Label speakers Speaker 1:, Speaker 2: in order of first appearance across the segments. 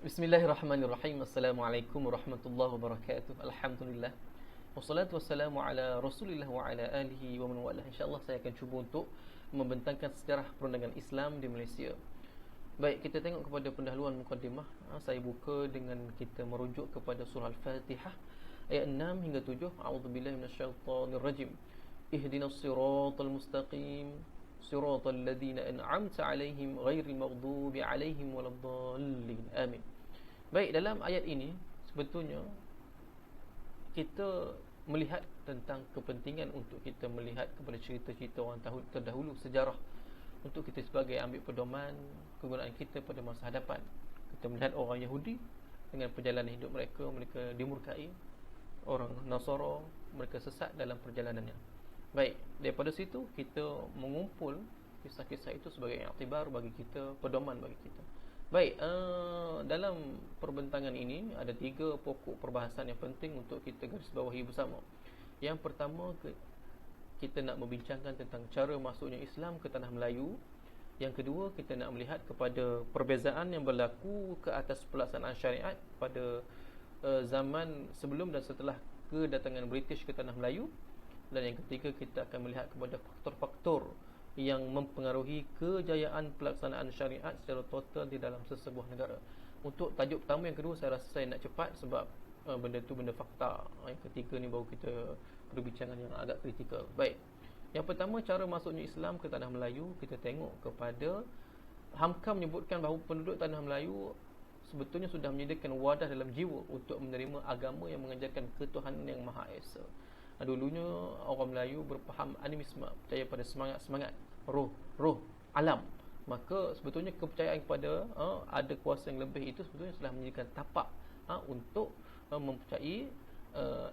Speaker 1: Bismillahirrahmanirrahim. Assalamualaikum warahmatullahi wabarakatuh. Alhamdulillah. Wassalatu wassalamu ala Rasulillah wa ala alihi wa man walah. InsyaAllah saya akan cuba untuk membentangkan sejarah perundangan Islam di Malaysia. Baik, kita tengok kepada pendahuluan mukadimah. Saya buka dengan kita merujuk kepada surah Al-Fatihah ayat 6 hingga 7. A'udzubillahi minasyaitonirrajim. Ihdinas siratal mustaqim. Siratal ladzina an'amta 'alaihim ghairil maghdubi 'alaihim waladdallin. Amin. Baik, dalam ayat ini sebetulnya kita melihat tentang kepentingan untuk kita melihat kepada cerita-cerita orang terdahulu, sejarah, untuk kita sebagai ambil pedoman kegunaan kita pada masa hadapan. Kita melihat orang Yahudi dengan perjalanan hidup mereka, mereka dimurkai. Orang Nasara, mereka sesat dalam perjalanannya. Baik, daripada situ kita mengumpul kisah-kisah itu sebagai iktibar bagi kita, pedoman bagi kita. Baik, dalam perbentangan ini ada 3 pokok perbahasan yang penting untuk kita garis bawahi bersama. Yang pertama, kita nak membincangkan tentang cara masuknya Islam ke tanah Melayu. Yang kedua, kita nak melihat kepada perbezaan yang berlaku ke atas pelaksanaan syariat pada zaman sebelum dan setelah kedatangan British ke tanah Melayu. Dan yang ketiga, kita akan melihat kepada faktor-faktor yang mempengaruhi kejayaan pelaksanaan syariat secara total di dalam sesebuah negara. Untuk tajuk pertama, yang kedua, saya rasa saya nak cepat sebab benda tu benda fakta. Yang ketiga ni baru kita perbincangan yang agak kritikal. Baik, yang pertama, cara masuknya Islam ke tanah Melayu. Kita tengok kepada Hamka menyebutkan bahawa penduduk tanah Melayu sebetulnya sudah menyediakan wadah dalam jiwa untuk menerima agama yang mengajarkan ketuhanan yang Maha Esa. Dulunya orang Melayu berfaham animisme, percaya pada semangat-semangat, roh, alam. Maka sebetulnya kepercayaan kepada ada kuasa yang lebih itu sebetulnya telah menjadikan tapak untuk mempercayai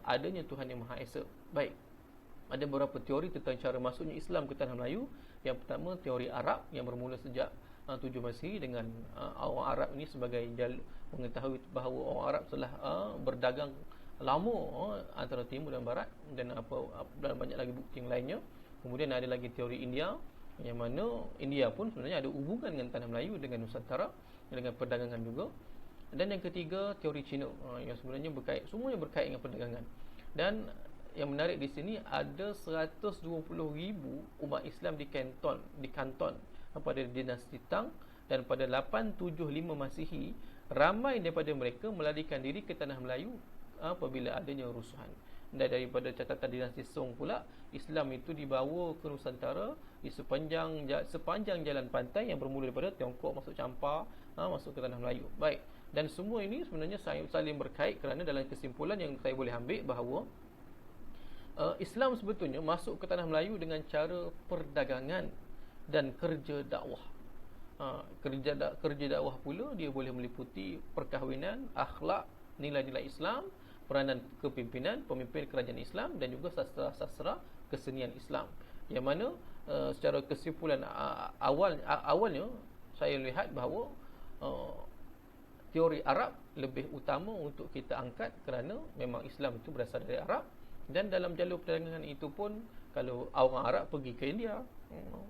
Speaker 1: adanya Tuhan yang Maha Esa. Baik, ada beberapa teori tentang cara masuknya Islam ke tanah Melayu. Yang pertama, teori Arab yang bermula sejak 7 Masihi dengan orang Arab ini sebagai mengetahui bahawa orang Arab telah berdagang lama antara timur dan barat, dan banyak lagi bukti yang lainnya. Kemudian ada lagi teori India, yang mana India pun sebenarnya ada hubungan dengan tanah Melayu, dengan Nusantara, dengan perdagangan juga. Dan yang ketiga, teori Cina, yang sebenarnya semuanya berkait dengan perdagangan. Dan yang menarik di sini, ada 120,000 umat Islam di kanton pada dinasti Tang, dan pada 875 Masihi ramai daripada mereka melarikan diri ke tanah Melayu apabila adanya rusuhan. Dan daripada catatan dinasti Song pula, Islam itu dibawa ke Nusantara di sepanjang jalan pantai yang bermula daripada Tiongkok masuk Champa, masuk ke tanah Melayu. Baik, dan semua ini sebenarnya saling berkait, kerana dalam kesimpulan yang saya boleh ambil bahawa Islam sebetulnya masuk ke tanah Melayu dengan cara perdagangan dan kerja dakwah. Kerja dakwah pula dia boleh meliputi perkahwinan, akhlak, nilai-nilai Islam, peranan kepimpinan, pemimpin kerajaan Islam, dan juga sastra-sastra kesenian Islam. Yang mana secara kesimpulan awalnya saya lihat bahawa teori Arab lebih utama untuk kita angkat, kerana memang Islam itu berasal dari Arab. Dan dalam jalur perdagangan itu pun, kalau orang Arab pergi ke India,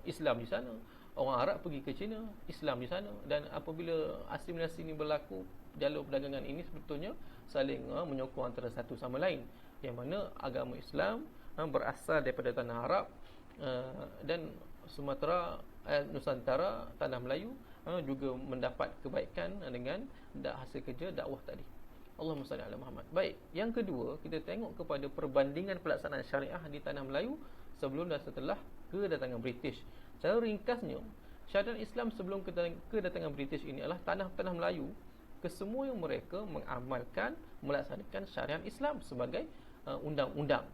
Speaker 1: Islam di sana. Orang Arab pergi ke China, Islam di sana. Dan apabila asimilasi ini berlaku, jalur perdagangan ini sebetulnya saling menyokong antara satu sama lain. Yang mana agama Islam berasal daripada tanah Arab, dan Sumatera, Nusantara, tanah Melayu juga mendapat kebaikan dengan hasil kerja dakwah tadi. Allahumma salli ala Muhammad. Baik, yang kedua, kita tengok kepada perbandingan pelaksanaan syariah di tanah Melayu sebelum dan setelah kedatangan British. Secara ringkasnya, syariat Islam sebelum kedatangan British ini adalah tanah Melayu kesemua mereka mengamalkan, melaksanakan syariat Islam sebagai undang-undang.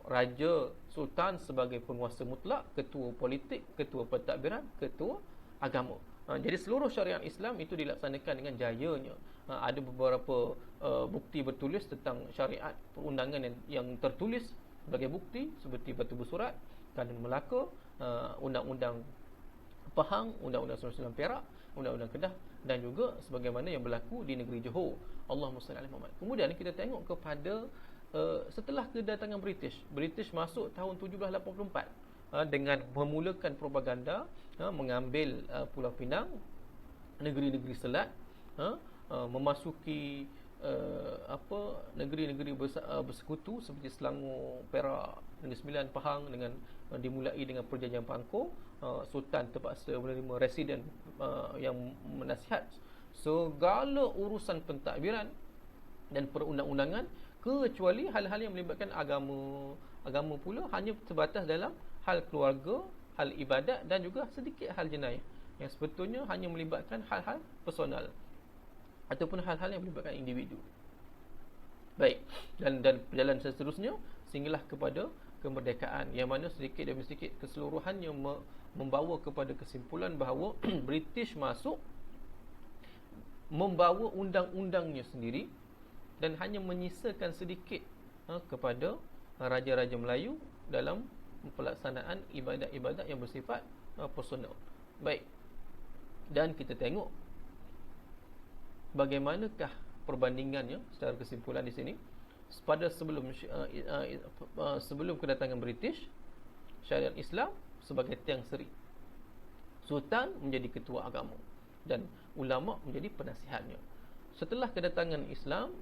Speaker 1: Raja Sultan sebagai penguasa mutlak, ketua politik, ketua pentadbiran, ketua agama. Jadi seluruh syariat Islam itu dilaksanakan dengan jayanya. Ada beberapa bukti bertulis tentang syariat perundangan yang tertulis sebagai bukti, seperti Batu Bersurat, Kanun Melaka, Undang-Undang Pahang, Undang-Undang 99 Perak, Undang-Undang Kedah, dan juga sebagaimana yang berlaku di negeri Johor. Allahumma salli ala Muhammad. Kemudian kita tengok kepada setelah kedatangan British masuk tahun 1784 dengan memulakan propaganda, mengambil Pulau Pinang, negeri-negeri Selat, memasuki negeri-negeri bersekutu seperti Selangor, Perak, Negeri Sembilan, Pahang, dengan dimulai dengan perjanjian Pangkor. Sultan terpaksa menerima residen yang menasihat segala urusan pentadbiran dan perundang-undangan, kecuali hal-hal yang melibatkan agama. Agama pula hanya terbatas dalam hal keluarga, hal ibadat dan juga sedikit hal jenayah yang sebetulnya hanya melibatkan hal-hal personal ataupun hal-hal yang melibatkan individu. Baik, dan perjalanan seterusnya sehinggalah kepada kemerdekaan, yang mana sedikit demi sedikit keseluruhannya membawa kepada kesimpulan bahawa British masuk membawa undang-undangnya sendiri dan hanya menyisakan sedikit kepada raja-raja Melayu dalam pelaksanaan ibadat-ibadat yang bersifat personal. Baik, dan kita tengok bagaimanakah perbandingannya secara kesimpulan di sini. Pada sebelum kedatangan British, syariat Islam sebagai tiang seri, sultan menjadi ketua agama dan ulama menjadi penasihatnya. Setelah kedatangan Islam,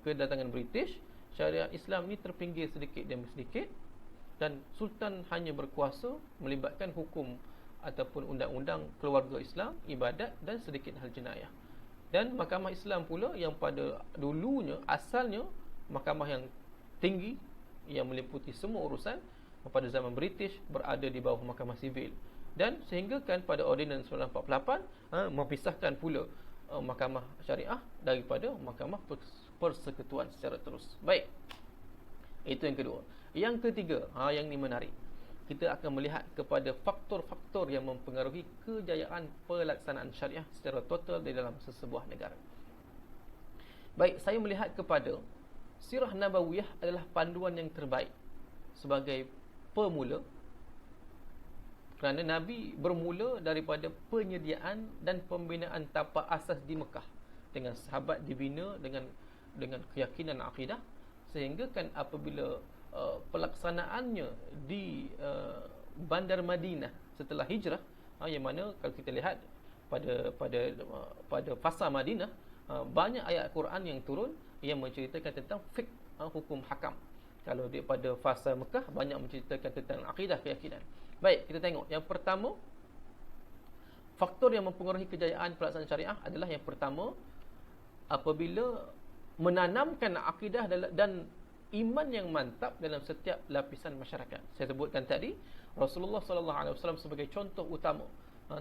Speaker 1: kedatangan British, syariat Islam ni terpinggir sedikit demi sedikit dan sultan hanya berkuasa melibatkan hukum ataupun undang-undang keluarga Islam, ibadat dan sedikit hal jenayah. Dan mahkamah Islam pula yang pada dulunya asalnya mahkamah yang tinggi yang meliputi semua urusan, pada zaman British berada di bawah mahkamah sivil, dan sehinggakan pada Ordinans 1948 memisahkan pula mahkamah syariah daripada mahkamah persekutuan secara terus. Baik, itu yang kedua. Yang ketiga, yang ini menarik, kita akan melihat kepada faktor-faktor yang mempengaruhi kejayaan pelaksanaan syariah secara total di dalam sesebuah negara. Baik, saya melihat kepada Sirah Nabawiyah adalah panduan yang terbaik sebagai pemula, kerana Nabi bermula daripada penyediaan dan pembinaan tapak asas di Mekah dengan sahabat dibina dengan keyakinan akidah, sehingga kan apabila pelaksanaannya di Bandar Madinah setelah hijrah, yang mana kalau kita lihat pada fasa Madinah, banyak ayat Quran yang turun yang menceritakan tentang fiqh, hukum hakam. Kalau pada fasa Mekah banyak menceritakan tentang akidah, keyakinan. Baik, kita tengok. Yang pertama, faktor yang mempengaruhi kejayaan pelaksanaan syariah adalah yang pertama, apabila menanamkan akidah dan iman yang mantap dalam setiap lapisan masyarakat. Saya sebutkan tadi, Rasulullah SAW sebagai contoh utama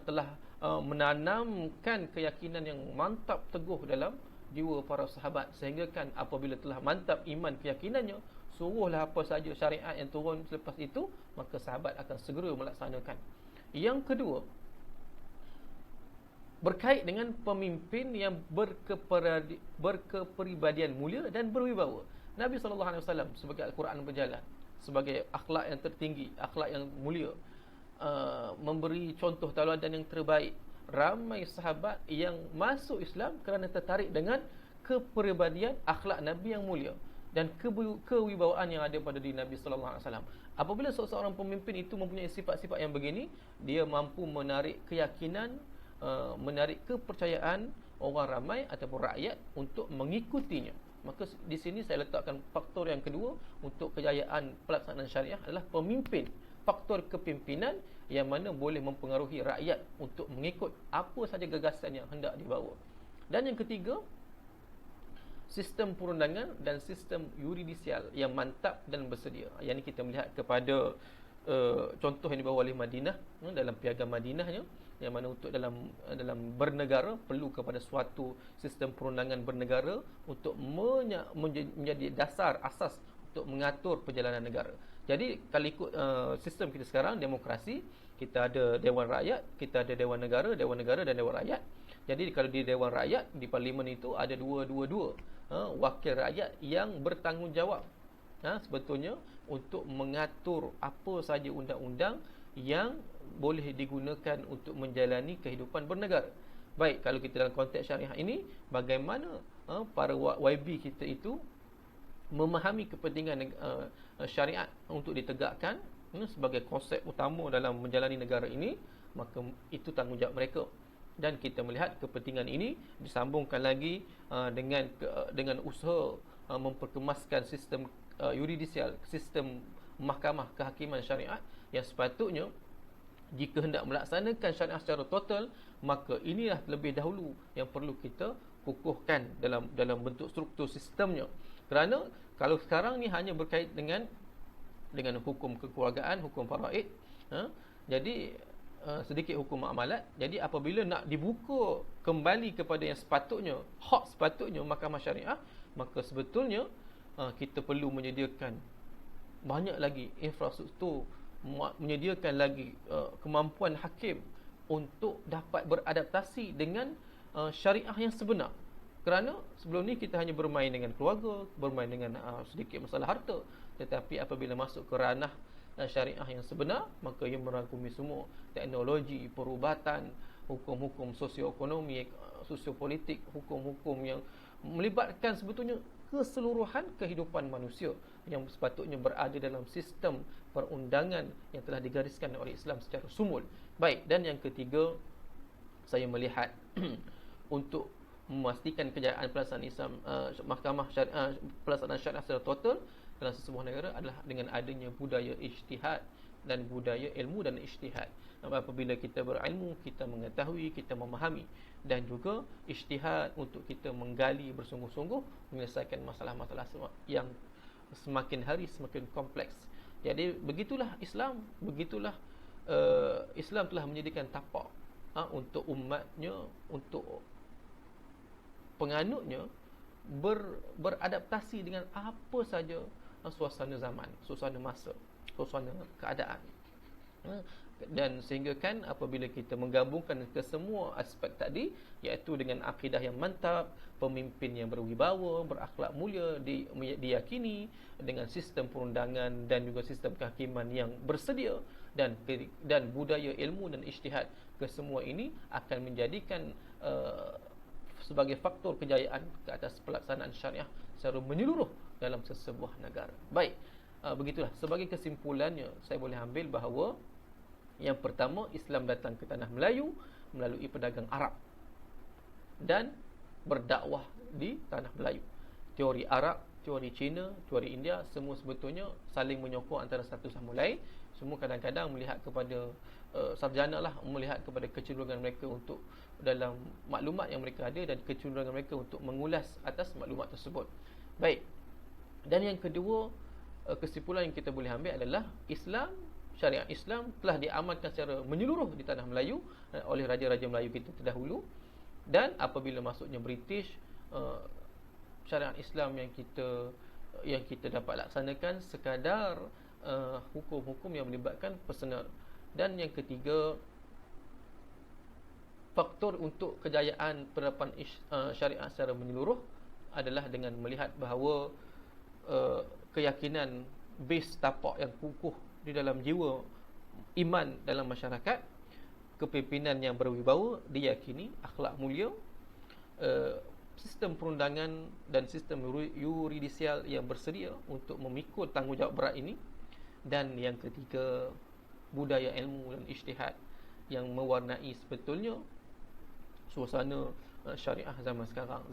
Speaker 1: telah menanamkan keyakinan yang mantap teguh dalam jiwa para sahabat, sehingga kan apabila telah mantap iman keyakinannya, suruhlah apa saja syariat yang turun selepas itu, maka sahabat akan segera melaksanakan. Yang kedua, berkait dengan pemimpin yang berkepribadian mulia dan berwibawa. Nabi SAW sebagai Al-Quran berjalan, sebagai akhlak yang tertinggi, akhlak yang mulia, memberi contoh tauladan yang terbaik. Ramai sahabat yang masuk Islam kerana tertarik dengan kepribadian akhlak Nabi yang mulia dan kewibawaan yang ada pada diri Nabi SAW. Apabila seorang pemimpin itu mempunyai sifat-sifat yang begini, dia mampu menarik keyakinan, menarik kepercayaan orang ramai ataupun rakyat untuk mengikutinya. Maka di sini saya letakkan faktor yang kedua untuk kejayaan pelaksanaan syariah adalah pemimpin. Faktor kepimpinan yang mana boleh mempengaruhi rakyat untuk mengikut apa saja gagasan yang hendak dibawa. Dan yang ketiga, sistem perundangan dan sistem yuridisial yang mantap dan bersedia. Yang ini kita melihat kepada contoh yang dibawa oleh Madinah, dalam piagam Madinahnya, yang mana untuk dalam bernegara perlu kepada suatu sistem perundangan bernegara untuk menjadi dasar asas untuk mengatur perjalanan negara. Jadi kalau ikut sistem kita sekarang, demokrasi, kita ada Dewan Rakyat, kita ada Dewan Negara dan Dewan Rakyat. Jadi kalau di Dewan Rakyat, di Parlimen itu ada dua wakil rakyat yang bertanggungjawab sebetulnya untuk mengatur apa saja undang-undang yang boleh digunakan untuk menjalani kehidupan bernegara. Baik, kalau kita dalam konteks syariah ini, bagaimana para YB kita itu memahami kepentingan syariat untuk ditegakkan sebagai konsep utama dalam menjalani negara ini, maka itu tanggungjawab mereka. Dan kita melihat kepentingan ini disambungkan lagi dengan usaha memperkemaskan sistem yuridisial, sistem mahkamah kehakiman syariat yang sepatutnya jika hendak melaksanakan syariah secara total, maka inilah lebih dahulu yang perlu kita kukuhkan dalam bentuk struktur sistemnya. Kerana kalau sekarang ni hanya berkait dengan hukum kekeluargaan, hukum faraid, jadi sedikit hukum muamalat. Jadi apabila nak dibuka kembali kepada yang sepatutnya, hak sepatutnya mahkamah syariah, maka sebetulnya kita perlu menyediakan banyak lagi infrastruktur, menyediakan lagi kemampuan hakim untuk dapat beradaptasi dengan syariah yang sebenar. Kerana sebelum ni kita hanya bermain dengan keluarga, bermain dengan sedikit masalah harta. Tetapi apabila masuk ke ranah syariah yang sebenar, maka ia merangkumi semua teknologi, perubatan, hukum-hukum sosioekonomi, sosiopolitik, hukum-hukum yang melibatkan sebetulnya keseluruhan kehidupan manusia yang sepatutnya berada dalam sistem perundangan yang telah digariskan oleh Islam secara sumul. Baik, dan yang ketiga, saya melihat untuk memastikan kejayaan pelaksanaan Islam, mahkamah syariah, pelaksanaan syariah secara total dalam sesebuah negara adalah dengan adanya budaya ijtihad dan budaya ilmu dan ijtihad. Apabila kita berilmu, kita mengetahui, kita memahami, dan juga ijtihad untuk kita menggali bersungguh-sungguh menyelesaikan masalah-masalah yang semakin hari semakin kompleks. Jadi begitulah Islam, Islam telah menjadikan tapak untuk umatnya, untuk penganutnya beradaptasi dengan apa saja suasana zaman, suasana masa, suasana keadaan. Dan sehingga kan apabila kita menggabungkan kesemua aspek tadi, iaitu dengan akidah yang mantap, pemimpin yang berwibawa, berakhlak mulia, diyakini, dengan sistem perundangan dan juga sistem kehakiman yang bersedia, dan budaya ilmu dan ijtihad, kesemua ini akan menjadikan sebagai faktor kejayaan ke atas pelaksanaan syariah secara menyeluruh dalam sesebuah negara. Baik, begitulah. Sebagai kesimpulannya, saya boleh ambil bahawa yang pertama, Islam datang ke tanah Melayu melalui pedagang Arab dan berdakwah di tanah Melayu. Teori Arab, teori Cina, teori India, semua sebetulnya saling menyokong antara satu sama lain. Semua kadang-kadang melihat kepada sarjana lah, melihat kepada kecenderungan mereka untuk dalam maklumat yang mereka ada dan kecenderungan mereka untuk mengulas atas maklumat tersebut. Baik. Dan yang kedua, kesimpulan yang kita boleh ambil adalah Islam, syariat Islam telah diamalkan secara menyeluruh di tanah Melayu oleh raja-raja Melayu kita terdahulu. Dan apabila masuknya British, syariat Islam yang kita dapat laksanakan sekadar hukum-hukum yang melibatkan personal. Dan yang ketiga, faktor untuk kejayaan penerapan syariat secara menyeluruh adalah dengan melihat bahawa keyakinan base tapak yang kukuh di dalam jiwa iman dalam masyarakat, kepimpinan yang berwibawa, diyakini, akhlak mulia, sistem perundangan dan sistem yuridisial yang bersedia untuk memikul tanggungjawab berat ini, dan yang ketiga, budaya ilmu dan ijtihad yang mewarnai sebetulnya suasana syariah zaman sekarang,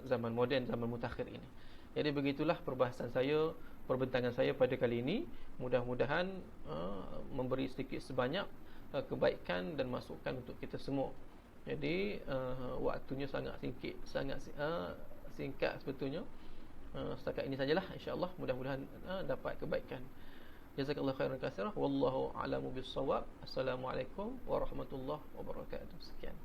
Speaker 1: zaman moden, zaman mutakhir ini. Jadi begitulah perbahasan saya, perbincangan saya pada kali ini. Mudah-mudahan memberi sedikit sebanyak kebaikan dan masukan untuk kita semua. Jadi waktunya sangat singkat sebetulnya. Setakat ini sajalah, insya-Allah mudah-mudahan dapat kebaikan. Jazakallahu khairan katsira, wallahu a'lamu bis-shawab. Assalamualaikum warahmatullahi wabarakatuh. Sekian.